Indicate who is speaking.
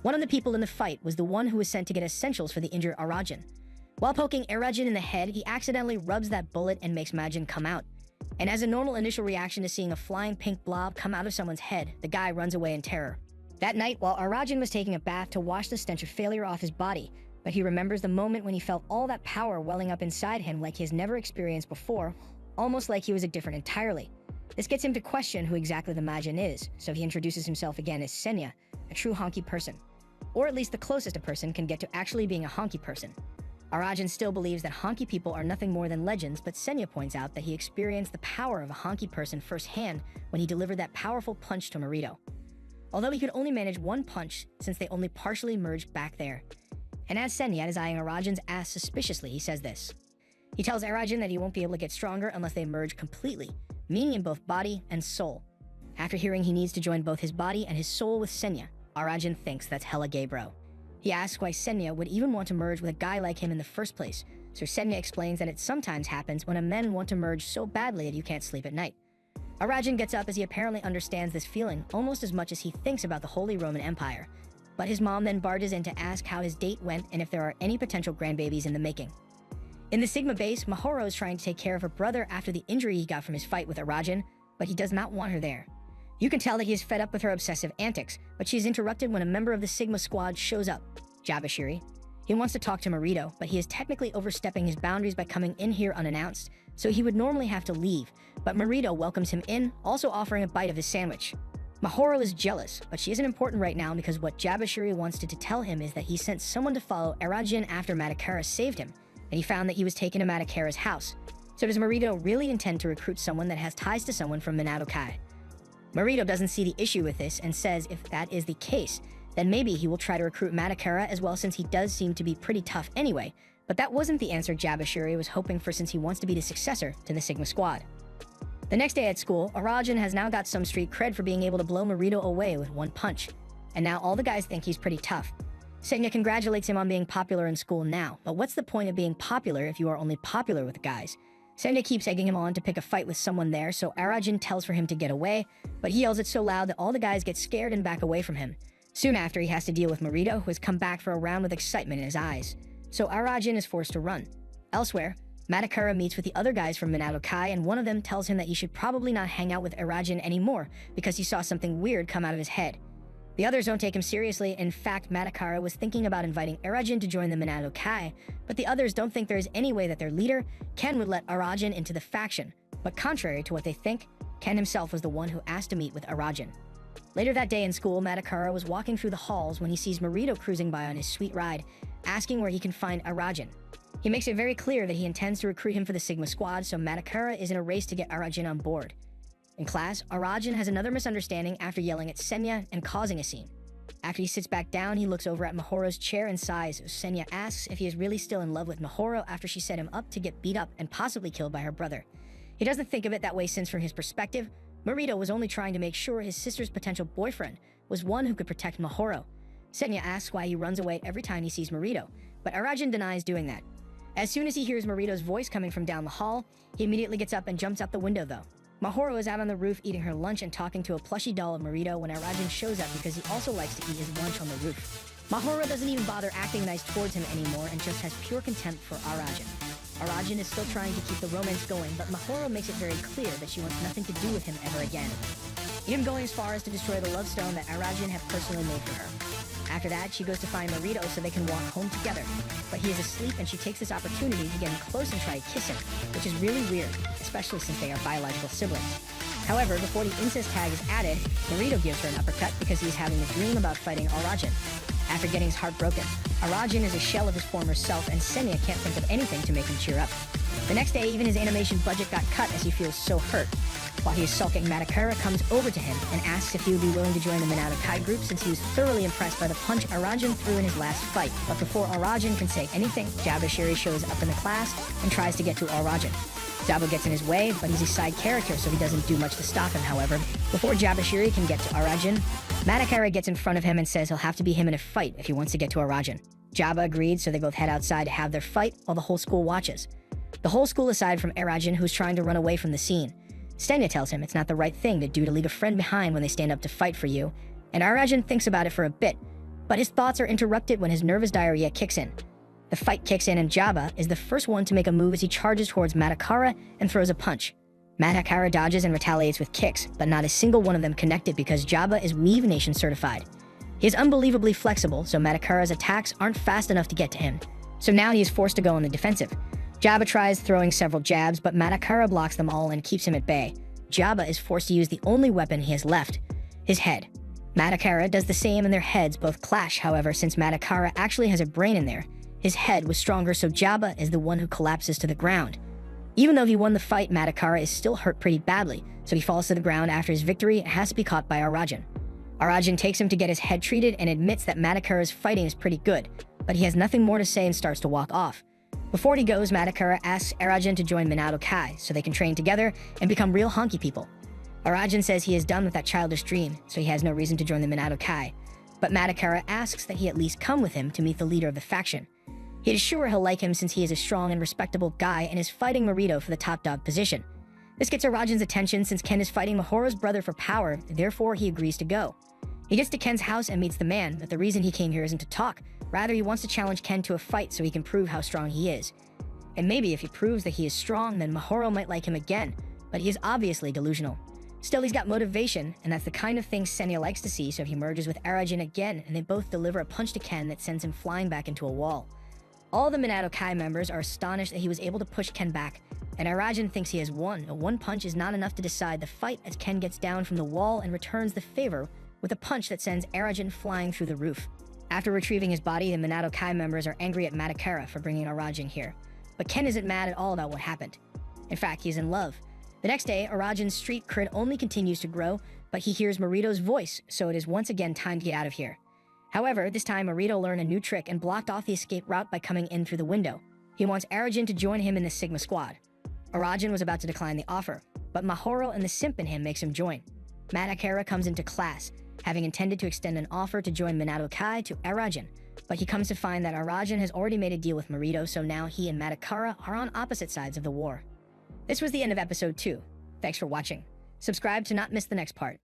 Speaker 1: One of the people in the fight was the one who was sent to get essentials for the injured Arajin. While poking Arajin in the head, he accidentally rubs that bullet and makes Majin come out. And as a normal initial reaction to seeing a flying pink blob come out of someone's head, the guy runs away in terror. That night, while Arajin was taking a bath to wash the stench of failure off his body, but he remembers the moment when he felt all that power welling up inside him like he has never experienced before, almost like he was different entirely. This gets him to question who exactly the Majin is, so he introduces himself again as Senya, a true honky person. Or at least the closest a person can get to actually being a honky person. Arajin still believes that honky people are nothing more than legends, but Senya points out that he experienced the power of a honky person firsthand when he delivered that powerful punch to Marito. Although he could only manage one punch since they only partially merged back there. And as Senya is eyeing Arajin's ass suspiciously, he says this. He tells Arajin that he won't be able to get stronger unless they merge completely, meaning in both body and soul. After hearing he needs to join both his body and his soul with Senya, Arajin thinks that's hella gay bro. He asks why Senya would even want to merge with a guy like him in the first place, so Senya explains that it sometimes happens when a men want to merge so badly that you can't sleep at night. Arajin gets up as he apparently understands this feeling almost as much as he thinks about the Holy Roman Empire. But his mom then barges in to ask how his date went and if there are any potential grandbabies in the making. In the Sigma base, Mahoro is trying to take care of her brother after the injury he got from his fight with Arajin, but he does not want her there. You can tell that he is fed up with her obsessive antics, but she is interrupted when a member of the Sigma squad shows up, Jabashiri. He wants to talk to Marito, but he is technically overstepping his boundaries by coming in here unannounced, so he would normally have to leave, but Marito welcomes him in, also offering a bite of his sandwich. Mahoro is jealous, but she isn't important right now because what Jabashiri wants to tell him is that he sent someone to follow Arajin after Matakara saved him, and he found that he was taken to Matakara's house. So does Marito really intend to recruit someone that has ties to someone from Minato Kai? Marito doesn't see the issue with this and says if that is the case, then maybe he will try to recruit Matakara as well since he does seem to be pretty tough anyway, but that wasn't the answer Jabashiri was hoping for since he wants to be the successor to the Sigma squad. The next day at school, Arajin has now got some street cred for being able to blow Marito away with one punch, and now all the guys think he's pretty tough. Senya congratulates him on being popular in school now, but what's the point of being popular if you are only popular with guys? Senya keeps egging him on to pick a fight with someone there, so Arajin tells for him to get away, but he yells it so loud that all the guys get scared and back away from him. Soon after, he has to deal with Marito, who has come back for a round with excitement in his eyes, so Arajin is forced to run. Elsewhere, Matakara meets with the other guys from Minato Kai, and one of them tells him that he should probably not hang out with Arajin anymore because he saw something weird come out of his head. The others don't take him seriously. In fact, Matakara was thinking about inviting Arajin to join the Minato Kai, but the others don't think there is any way that their leader, Ken, would let Arajin into the faction. But contrary to what they think, Ken himself was the one who asked to meet with Arajin. Later that day in school, Matakara was walking through the halls when he sees Marito cruising by on his sweet ride, asking where he can find Arajin. He makes it very clear that he intends to recruit him for the Sigma squad, so Matakara is in a race to get Arajin on board. In class, Arajin has another misunderstanding after yelling at Senya and causing a scene. After he sits back down, he looks over at Mahoro's chair and sighs. Senya asks if he is really still in love with Mahoro after she set him up to get beat up and possibly killed by her brother. He doesn't think of it that way since from his perspective, Marito was only trying to make sure his sister's potential boyfriend was one who could protect Mahoro. Senya asks why he runs away every time he sees Marito, but Arajin denies doing that. As soon as he hears Marito's voice coming from down the hall, he immediately gets up and jumps out the window though. Mahoro is out on the roof eating her lunch and talking to a plushy doll of Marito when Arajin shows up because he also likes to eat his lunch on the roof. Mahoro doesn't even bother acting nice towards him anymore and just has pure contempt for Arajin. Arajin is still trying to keep the romance going, but Mahoro makes it very clear that she wants nothing to do with him ever again. Even going as far as to destroy the love stone that Arajin had personally made for her. After that, she goes to find Marito so they can walk home together. But he is asleep and she takes this opportunity to get him close and try to kiss him, which is really weird, especially since they are biological siblings. However, before the incest tag is added, Marito gives her an uppercut because he is having a dream about fighting Arajin. After getting his heart broken, Arajin is a shell of his former self and Senya can't think of anything to make him cheer up. The next day, even his animation budget got cut as he feels so hurt. While he is sulking, Matakara comes over to him and asks if he would be willing to join the Minato Kai group since he was thoroughly impressed by the punch Arajin threw in his last fight. But before Arajin can say anything, Jabashiri shows up in the class and tries to get to Arajin. Zabo gets in his way, but he's a side character so he doesn't do much to stop him, however. Before Jabashiri can get to Arajin, Matakara gets in front of him and says he'll have to be him in a fight if he wants to get to Arajin. Jabba agreed, so they both head outside to have their fight while the whole school watches. The whole school aside from Arajin, who's trying to run away from the scene. Senya tells him it's not the right thing to do to leave a friend behind when they stand up to fight for you, and Arajin thinks about it for a bit, But his thoughts are interrupted when his nervous diarrhea kicks in. The fight kicks in and Jabba is the first one to make a move as he charges towards Matakara and throws a punch. Matakara dodges and retaliates with kicks, but not a single one of them connected because Jabba is Weave Nation certified. He is unbelievably flexible, so Matakara's attacks aren't fast enough to get to him. So now he is forced to go on the defensive. Jabba tries throwing several jabs, but Matakara blocks them all and keeps him at bay. Jabba is forced to use the only weapon he has left, his head. Matakara does the same and their heads both clash, however, since Matakara actually has a brain in there. His head was stronger, so Jabba is the one who collapses to the ground. Even though he won the fight, Matakara is still hurt pretty badly, so he falls to the ground after his victory and has to be caught by Arajin. Arajin takes him to get his head treated and admits that Matakara's fighting is pretty good, but he has nothing more to say and starts to walk off. Before he goes, Matakara asks Arajin to join Minato Kai so they can train together and become real honky people. Arajin says he is done with that childish dream, so he has no reason to join the Minato Kai, but Matakara asks that he at least come with him to meet the leader of the faction. He is sure he'll like him since he is a strong and respectable guy and is fighting Marito for the top dog position. This gets Arajin's attention since Ken is fighting Mahoro's brother for power, therefore he agrees to go. He gets to Ken's house and meets the man, but the reason he came here isn't to talk, rather he wants to challenge Ken to a fight so he can prove how strong he is. And maybe if he proves that he is strong, then Mahoro might like him again, but he is obviously delusional. Still, he's got motivation, and that's the kind of thing Senya likes to see, so he merges with Arajin again, and they both deliver a punch to Ken that sends him flying back into a wall. All the Minato Kai members are astonished that he was able to push Ken back, and Arajin thinks he has won. A one punch is not enough to decide the fight as Ken gets down from the wall and returns the favor with a punch that sends Arajin flying through the roof. After retrieving his body, the Minato Kai members are angry at Matakara for bringing Arajin here. But Ken isn't mad at all about what happened. In fact, he's in love. The next day, Arajin's street cred only continues to grow, but he hears Marito's voice, so it is once again time to get out of here. However, this time Marito learned a new trick and blocked off the escape route by coming in through the window. He wants Arajin to join him in the Sigma squad. Arajin was about to decline the offer, but Mahoro and the simp in him makes him join. Matakara comes into class, having intended to extend an offer to join Minato Kai to Arajin, but he comes to find that Arajin has already made a deal with Marito, so now he and Matakara are on opposite sides of the war. This was the end of episode 2. Thanks for watching. Subscribe to not miss the next part.